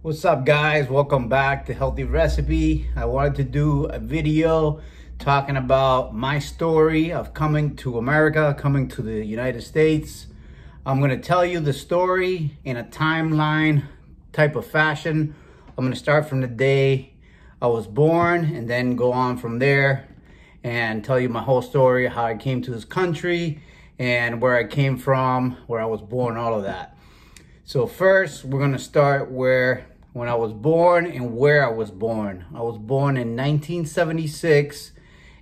What's up, guys? Welcome back to Healthy Recipe. I wanted to do a video talking about my story of coming to America, coming to the United States. I'm going to tell you the story in a timeline type of fashion. I'm going to start from the day I was born and then go on from there and tell you my whole story, how I came to this country and where I came from, where I was born, all of that. So first, we're going to start when I was born and where I was born. I was born in 1976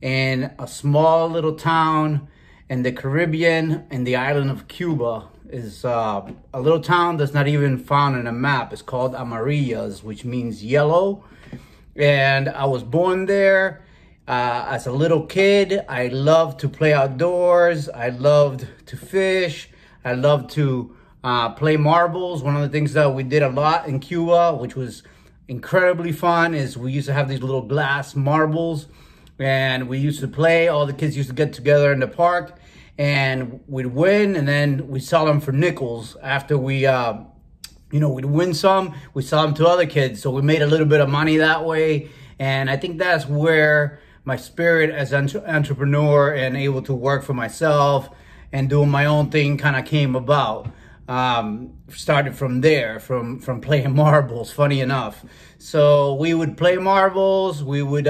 in a small little town in the Caribbean, in the island of Cuba. Is a little town that's not even found on a map. It's called Amarillas, which means yellow. And I was born there as a little kid. I loved to play outdoors. I loved to fish. I loved to play marbles. One of the things that we did a lot in Cuba, which was incredibly fun, is we used to have these little glass marbles and we used to play. All the kids used to get together in the park and we'd win, and then we'd sell them for nickels. After we, we'd win some, we'd sell them to other kids. So we made a little bit of money that way. And I think that's where my spirit as an entrepreneur and able to work for myself and doing my own thing kind of came about. Started from there, from playing marbles, funny enough. So we would play marbles, we would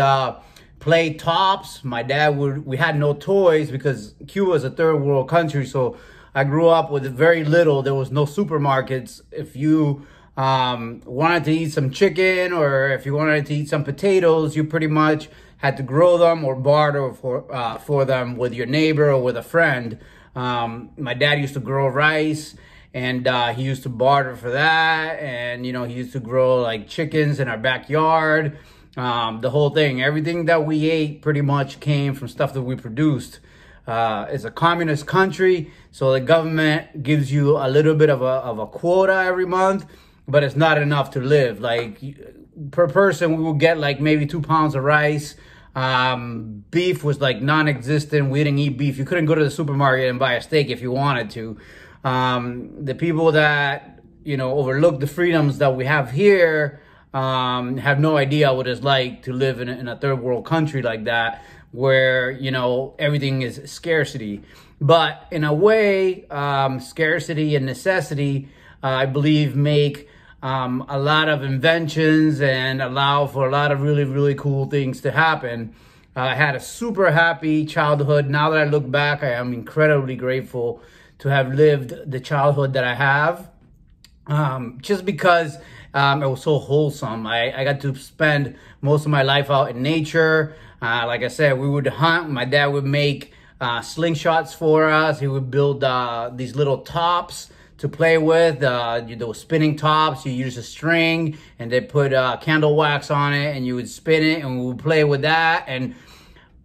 play tops. My dad we had no toys because Cuba is a third world country, so I grew up with very little. There was no supermarkets. If you wanted to eat some chicken or if you wanted to eat some potatoes, you pretty much had to grow them or barter for them with your neighbor or with a friend. My dad used to grow rice, and he used to barter for that. And, he used to grow like chickens in our backyard. The whole thing, everything that we ate pretty much came from stuff that we produced. It's a communist country, so the government gives you a little bit of a quota every month, but it's not enough to live. Like per person, we would get like maybe 2 pounds of rice. Beef was like non-existent. We didn't eat beef. You couldn't go to the supermarket and buy a steak if you wanted to. The people that, overlook the freedoms that we have here, have no idea what it's like to live in a third world country like that, where, everything is scarcity. But in a way, scarcity and necessity, I believe, make a lot of inventions and allow for a lot of really, really cool things to happen. I had a super happy childhood. Now that I look back, I am incredibly grateful to have lived the childhood that I have, just because it was so wholesome. I got to spend most of my life out in nature. Like I said, we would hunt. My dad would make slingshots for us. He would build these little tops to play with. Those spinning tops, you use a string and they put candle wax on it and you would spin it, and we would play with that. And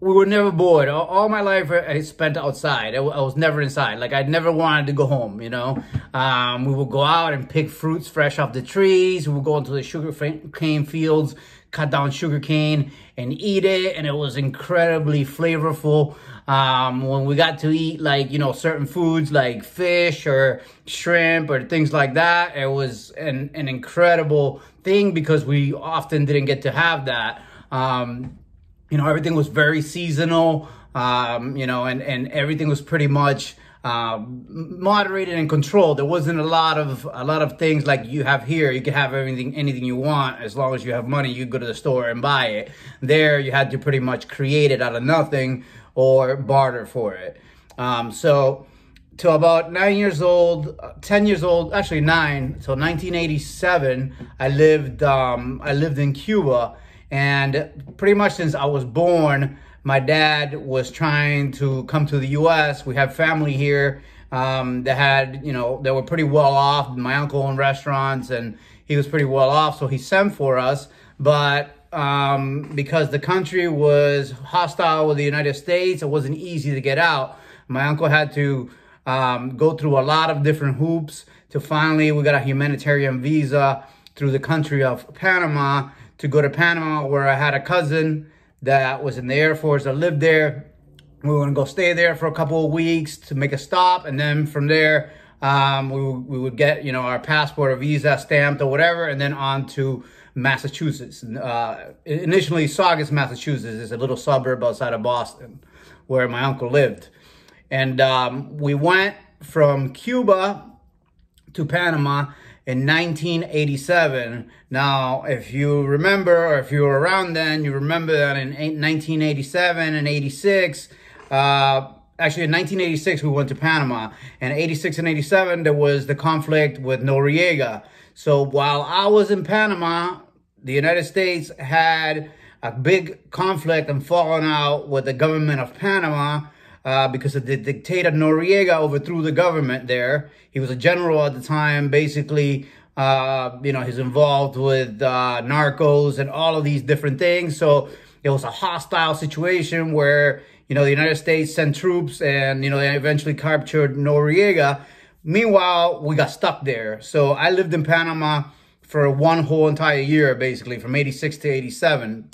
we were never bored. All my life I spent outside. I was never inside. Like, I never wanted to go home, We would go out and pick fruits fresh off the trees. We would go into the sugar cane fields, cut down sugar cane and eat it. And it was incredibly flavorful. When we got to eat, like, certain foods like fish or shrimp or things like that, it was an incredible thing because we often didn't get to have that. Everything was very seasonal, and everything was pretty much moderated and controlled. There wasn't a lot of things like you have here. You can have anything you want as long as you have money. You go to the store and buy it. There, you had to pretty much create it out of nothing or barter for it. So till about 9 years old, 10 years old, actually 9. So 1987, I lived in Cuba. And pretty much since I was born, my dad was trying to come to the U.S. We have family here that had, they were pretty well off. My uncle owned restaurants and he was pretty well off, so he sent for us. But because the country was hostile with the United States, it wasn't easy to get out. My uncle had to go through a lot of different hoops to finally, we got a humanitarian visa through the country of Panama to go to Panama, where I had a cousin that was in the Air Force that lived there. We were gonna go stay there for a couple of weeks to make a stop, and then from there, we would get, you know, our passport or visa stamped or whatever, and then on to Massachusetts. Initially, Saugus, Massachusetts is a little suburb outside of Boston where my uncle lived. And we went from Cuba to Panama in 1987. Now, if you remember, or if you were around then, you remember that in 1987 and 86, actually in 1986 we went to Panama, and 86 and 87 there was the conflict with Noriega. So while I was in Panama, the United States had a big conflict and falling out with the government of Panama, because the dictator Noriega overthrew the government there. He was a general at the time. Basically, you know, he's involved with narcos and all of these different things. So it was a hostile situation where, you know, the United States sent troops and, you know, they eventually captured Noriega. Meanwhile, we got stuck there. So I lived in Panama for one whole entire year, basically, from 86 to 87.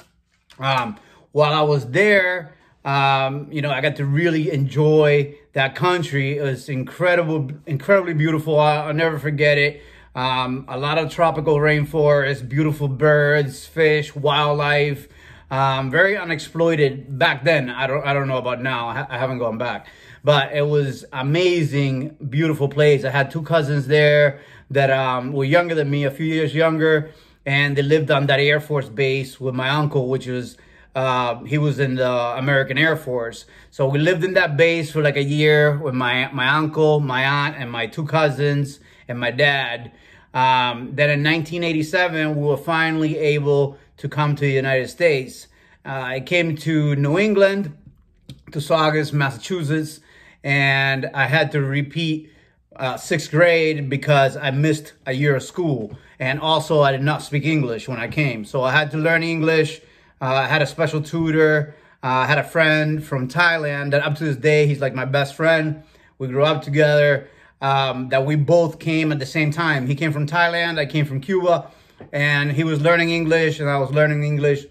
While I was there, you know, I got to really enjoy that country. It was incredibly beautiful. I'll never forget it. A lot of tropical rainforest, beautiful birds, fish, wildlife, very unexploited back then. I don't know about now. I haven't gone back, but it was amazing, beautiful place. I had two cousins there that were younger than me, a few years younger, and they lived on that Air Force base with my uncle, which was he was in the American Air Force. So we lived in that base for like a year with my uncle, my aunt, and my two cousins, and my dad. Then in 1987, we were finally able to come to the United States. I came to New England, to Saugus, Massachusetts, and I had to repeat 6th grade because I missed a year of school. And also, I did not speak English when I came. So I had to learn English. I had a special tutor. I had a friend from Thailand that up to this day, he's like my best friend. We grew up together, that we both came at the same time. He came from Thailand, I came from Cuba, and he was learning English and I was learning English.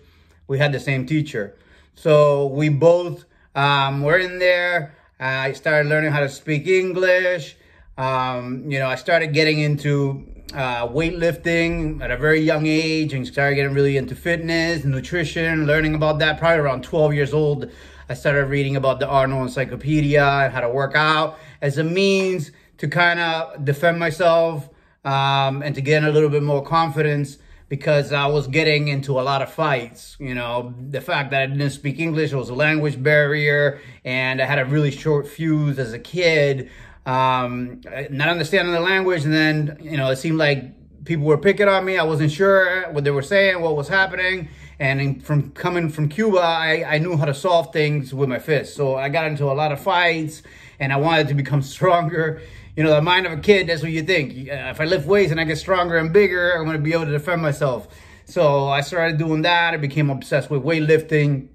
We had the same teacher. So we both were in there. I started learning how to speak English. You know, I started getting into weightlifting at a very young age and started getting really into fitness, nutrition, learning about that. Probably around 12 years old, I started reading about the Arnold Encyclopedia and how to work out as a means to kind of defend myself and to gain a little bit more confidence, because I was getting into a lot of fights. You know, the fact that I didn't speak English was a language barrier, and I had a really short fuse as a kid. Not understanding the language, and then, you know, it seemed like people were picking on me. I wasn't sure what they were saying, what was happening. And from coming from Cuba, I knew how to solve things with my fists. So I got into a lot of fights, and I wanted to become stronger. You know, the mind of a kid, that's what you think. If I lift weights and I get stronger and bigger, I'm going to be able to defend myself. So I started doing that. I became obsessed with weightlifting.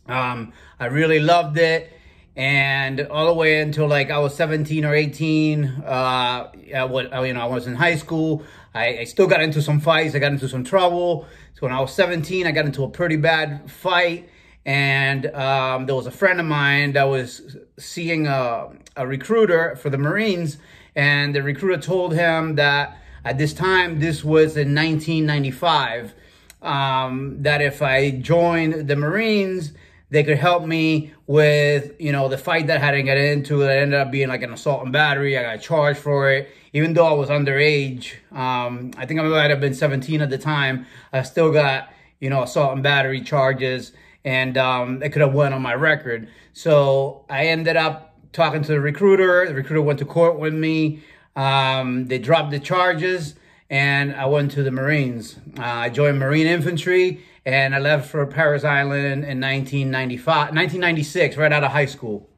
I really loved it. And all the way until like I was 17 or 18, I was in high school. I still got into some fights. I got into some trouble. So when I was 17, I got into a pretty bad fight. And there was a friend of mine that was seeing a recruiter for the Marines. And the recruiter told him that at this time, this was in 1995, that if I joined the Marines, they could help me with, you know, the fight that I had to get into. That ended up being like an assault and battery. I got charged for it. Even though I was underage, I think I might have been 17 at the time, I still got, you know, assault and battery charges. And it could have went on my record. So I ended up talking to the recruiter. The recruiter went to court with me. They dropped the charges, and I went to the Marines. I joined Marine Infantry. And I left for Paris Island in 1996, right out of high school.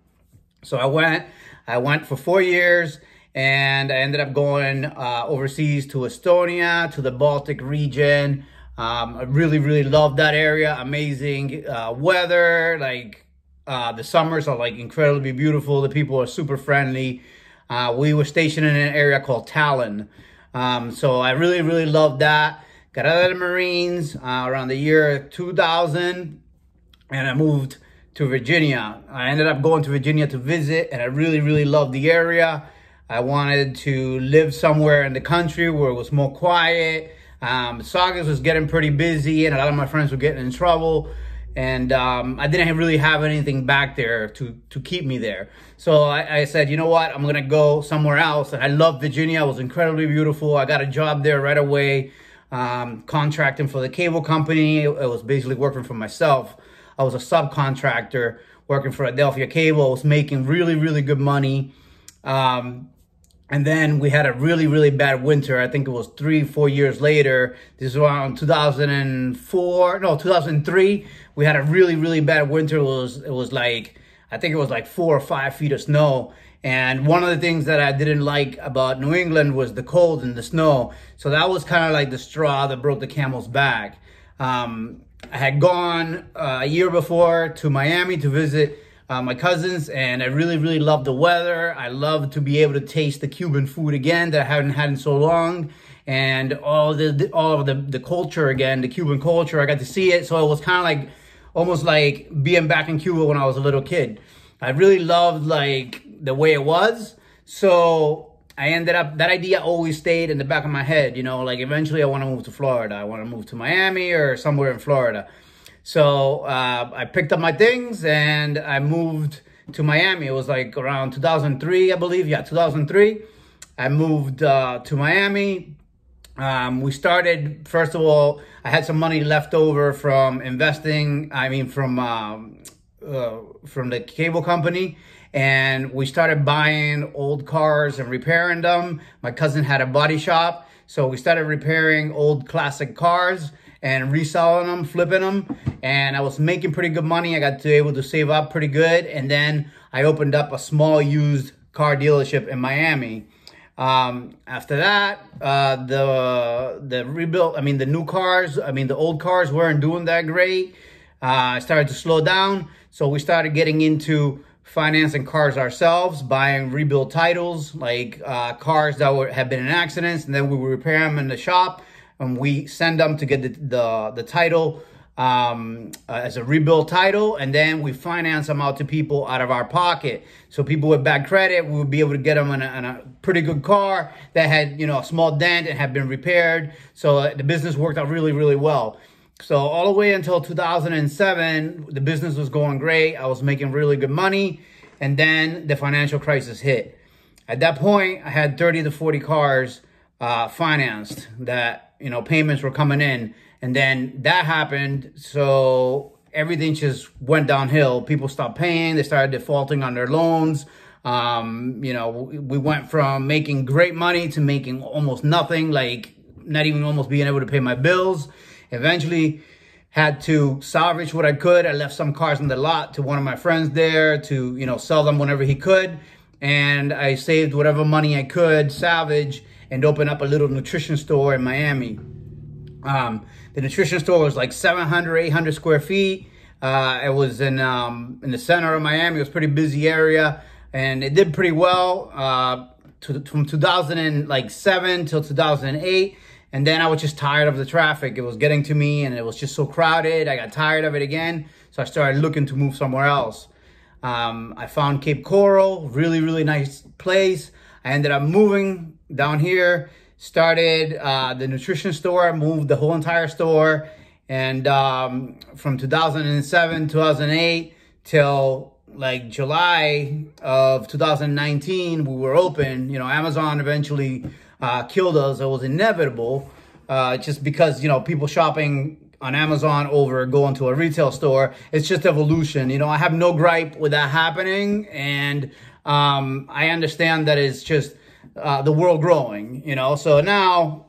So I went for 4 years, and I ended up going overseas to Estonia, to the Baltic region. I really loved that area. Amazing weather. Like the summers are like incredibly beautiful. The people are super friendly. We were stationed in an area called Tallinn. So I really loved that. Got out of the Marines around the year 2000, and I moved to Virginia. I ended up going to Virginia to visit, and I really loved the area. I wanted to live somewhere in the country where it was more quiet. Saugus was getting pretty busy, and a lot of my friends were getting in trouble. And I didn't really have anything back there to keep me there. So I said, you know what, I'm gonna go somewhere else. And I loved Virginia. It was incredibly beautiful. I got a job there right away, contracting for the cable company. It was basically working for myself. I was a subcontractor working for Philadelphia Cable. I was making really, really good money. And then we had a really, really bad winter. I think it was 3-4 years later. This is around 2003. We had a really, really bad winter. It was like, I think it was like 4 or 5 feet of snow. And one of the things that I didn't like about New England was the cold and the snow. So that was kind of like the straw that broke the camel's back. I had gone a year before to Miami to visit my cousins, and I really, really loved the weather. I loved to be able to taste the Cuban food again that I hadn't had in so long, and all of the culture again, the Cuban culture. I got to see it, so it was kind of like almost like being back in Cuba when I was a little kid. I really loved like the way it was, so I ended up, that idea always stayed in the back of my head. You know, like eventually I want to move to Florida. I want to move to Miami or somewhere in Florida. So I picked up my things and I moved to Miami. It was like around 2003, I believe. Yeah, 2003. I moved to Miami. We started, first of all, I had some money left over from investing. I mean, from the cable company. And we started buying old cars and repairing them. My cousin had a body shop. So we started repairing old classic cars and reselling them, flipping them, and I was making pretty good money. I got to able to save up pretty good, and then I opened up a small used car dealership in Miami. After that, the rebuild, I mean the new cars, I mean the old cars weren't doing that great. I started to slow down, so we started getting into financing cars ourselves, buying rebuild titles, like cars that had been in accidents, and then we would repair them in the shop. And we send them to get the title as a rebuild title, and then we finance them out to people out of our pocket. So people with bad credit, we would be able to get them in a pretty good car that had, you know, a small dent and had been repaired. So the business worked out really, really well. So all the way until 2007, the business was going great. I was making really good money, and then the financial crisis hit. At that point, I had 30 to 40 cars financed that, you know, payments were coming in, and then that happened. So everything just went downhill. People stopped paying. They started defaulting on their loans. You know, we went from making great money to making almost nothing, like not even almost being able to pay my bills. Eventually had to salvage what I could. I left some cars in the lot to one of my friends there to, you know, sell them whenever he could. And I saved whatever money I could salvage and open up a little nutrition store in Miami. The nutrition store was like 700, 800 square feet. It was in the center of Miami. It was a pretty busy area, and it did pretty well from 2007 till 2008. And then I was just tired of the traffic. It was getting to me, and it was just so crowded. I got tired of it again, so I started looking to move somewhere else. I found Cape Coral, really, really nice place. I ended up moving down here, started the nutrition store, moved the whole entire store. And from 2007, 2008 till like July of 2019, we were open. You know, Amazon eventually killed us. It was inevitable just because, you know, people shopping on Amazon over going to a retail store. It's just evolution. You know, I have no gripe with that happening. And I understand that it's just the world growing, you know. So now,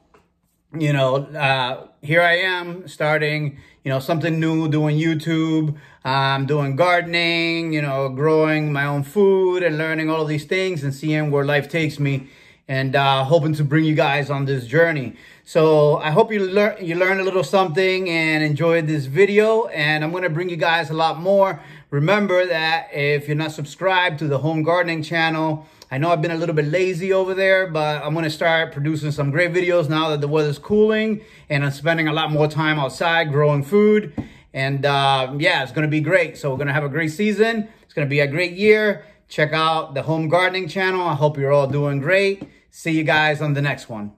you know, here I am starting, you know, something new, doing YouTube, doing gardening, you know, growing my own food and learning all of these things and seeing where life takes me, and hoping to bring you guys on this journey. So I hope you learned a little something and enjoyed this video, and I'm going to bring you guys a lot more. Remember that if you're not subscribed to the home gardening channel, I know I've been a little bit lazy over there, but I'm going to start producing some great videos now that the weather's cooling, and I'm spending a lot more time outside growing food. And yeah, it's going to be great. So we're going to have a great season. It's going to be a great year. Check out the home gardening channel. I hope you're all doing great. See you guys on the next one.